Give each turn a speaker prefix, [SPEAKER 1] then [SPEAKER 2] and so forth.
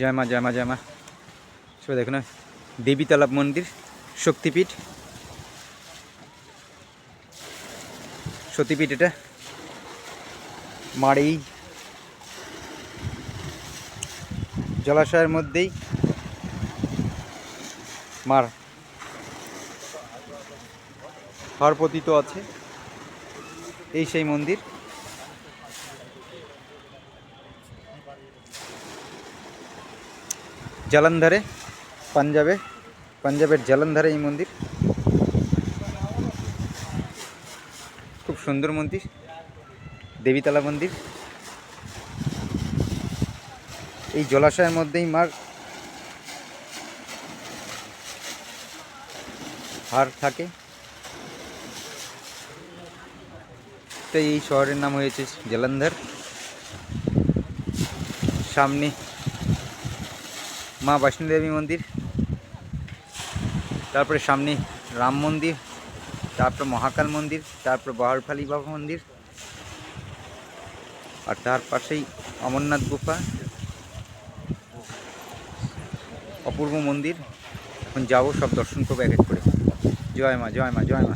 [SPEAKER 1] জয় মা জয় মা জয় মা। সবাই দেখুন দেবী তালাব মন্দির, শক্তিপীঠ, সতীপীঠ। এটা মার এই জলাশয়ের মধ্যেই মার হার পতিত আছে। এই সেই মন্দির। জলন্ধরে, পাঞ্জাবের জলন্ধরে এই মন্দির। খুব সুন্দর মন্দির, দেবীতলা মন্দির। এই জলাশয়ের মধ্যেই মার হার থাকে। তাই এই শহরের নাম হয়েছে জলন্ধর। সামনে মা বৈষ্ণো দেবী মন্দির, তারপরে সামনে রাম মন্দির, তারপর মহাকাল মন্দির, তারপর বাহারখালী বাবা মন্দির, আর তার পাশেই অমরনাথ গুফা, অপূর্ব মন্দির। এখন যাবো, সব দর্শন করবো এক এক করে। জয় মা জয় মা জয় মা।